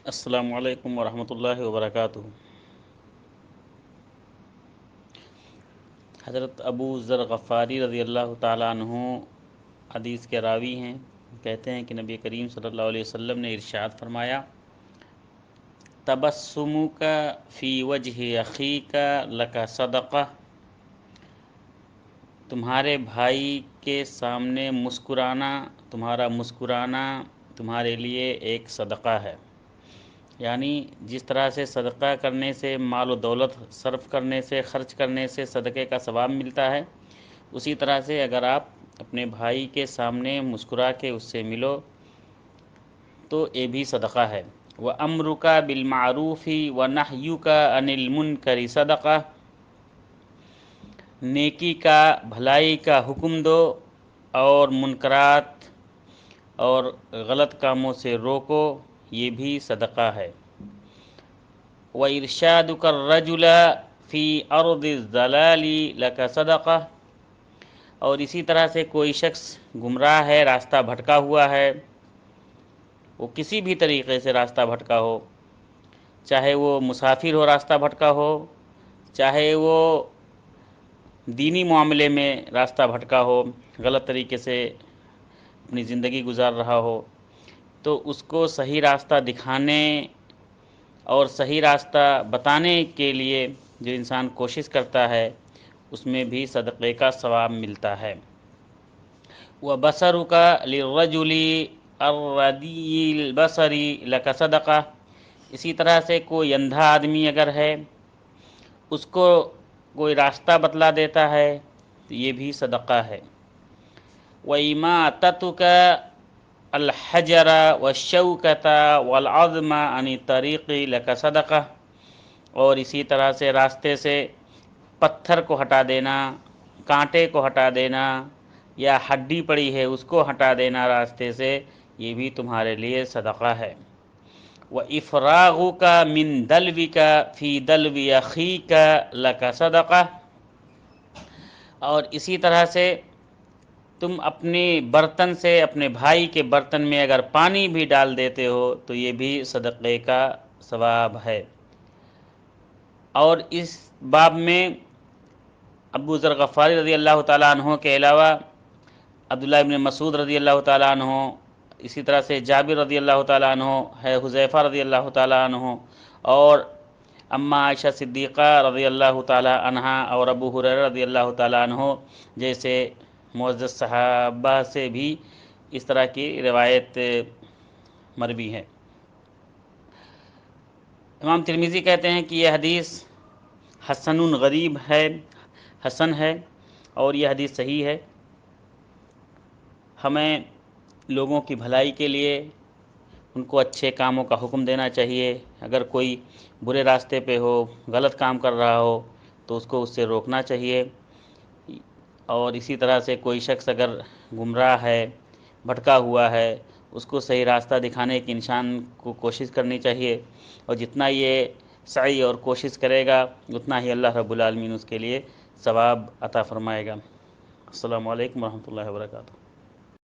السلام علیکم ورحمۃ اللہ وبرکاتہ۔ حضرت ابو ذر غفاری رضی اللہ تعالیٰ عنہ حدیث کے راوی ہیں، کہتے ہیں کہ نبی کریم صلی اللہ علیہ وسلم نے ارشاد فرمایا، تبسمک فی وجہ اخیک لک صدقہ، تمہارے بھائی کے سامنے مسکرانا، تمہارا مسکرانا تمہارے لیے ایک صدقہ ہے۔ یعنی جس طرح سے صدقہ کرنے سے، مال و دولت صرف کرنے سے، خرچ کرنے سے صدقے کا ثواب ملتا ہے، اسی طرح سے اگر آپ اپنے بھائی کے سامنے مسکرا کے اس سے ملو تو یہ بھی صدقہ ہے۔ وَأَمْرُكَ بِالْمَعْرُوفِ وَنَهْيُكَ عَنِ الْمُنْكَرِ صدقہ، نیکی کا، بھلائی کا حکم دو اور منکرات اور غلط کاموں سے روکو، یہ بھی صدقہ ہے۔ وَإِرْشَادُكَ الرَّجُلَ فِي أَرْضِ الضَّلَالِ لَكَ صدقہ، اور اسی طرح سے کوئی شخص گمراہ ہے، راستہ بھٹکا ہوا ہے، وہ کسی بھی طریقے سے راستہ بھٹکا ہو، چاہے وہ مسافر ہو راستہ بھٹکا ہو، چاہے وہ دینی معاملے میں راستہ بھٹکا ہو، غلط طریقے سے اپنی زندگی گزار رہا ہو، تو اس کو صحیح راستہ دکھانے اور صحیح راستہ بتانے کے لیے جو انسان کوشش کرتا ہے، اس میں بھی صدقے کا ثواب ملتا ہے۔ وَبَصَرُكَ لِلرَّجُلِ الرَّدِيِّ الْبَصَرِ لَكَ صدقہ، اسی طرح سے کوئی اندھا آدمی اگر ہے، اس کو کوئی راستہ بتلا دیتا ہے تو یہ بھی صدقہ ہے۔ وَإِمَاطَتُكَ الحجر والشوکۃ والعظم عن الطریق لک صدقہ، اور اسی طرح سے راستے سے پتھر کو ہٹا دینا، کانٹے کو ہٹا دینا، یا ہڈی پڑی ہے اس کو ہٹا دینا راستے سے، یہ بھی تمہارے لیے صدقہ ہے۔ وَإِفْرَاغُكَ مِن دَلْوِكَ فِي دَلْوِ أَخِيكَ لَكَ صدقہ، اور اسی طرح سے تم اپنے برتن سے اپنے بھائی کے برتن میں اگر پانی بھی ڈال دیتے ہو تو یہ بھی صدقے کا ثواب ہے۔ اور اس باب میں ابو ذر غفاری رضی اللہ تعالیٰ عنہ کے علاوہ عبداللہ ابن مسعود رضی اللہ تعالیٰ عنہ، اسی طرح سے جابر رضی اللہ تعالیٰ عنہ ہے، حذیفہ رضی اللہ تعالیٰ عنہ، اور اماں عائشہ صدیقہ رضی اللہ تعالیٰ عنہا اور ابو ہریرہ رضی اللہ تعالیٰ عنہ جیسے معزز صحابہ سے بھی اس طرح کی روایت مروی ہے۔ امام ترمذی کہتے ہیں کہ یہ حدیث حسن غریب ہے، حسن ہے، اور یہ حدیث صحیح ہے۔ ہمیں لوگوں کی بھلائی کے لیے ان کو اچھے کاموں کا حکم دینا چاہیے۔ اگر کوئی برے راستے پہ ہو، غلط کام کر رہا ہو تو اس کو اس سے روکنا چاہیے، اور اسی طرح سے کوئی شخص اگر گمراہ ہے، بھٹکا ہوا ہے، اس کو صحیح راستہ دکھانے کی انسان کو کوشش کرنی چاہیے، اور جتنا یہ سعی اور کوشش کرے گا اتنا ہی اللہ رب العالمین اس کے لیے ثواب عطا فرمائے گا۔ السلام علیکم ورحمۃ اللہ وبرکاتہ۔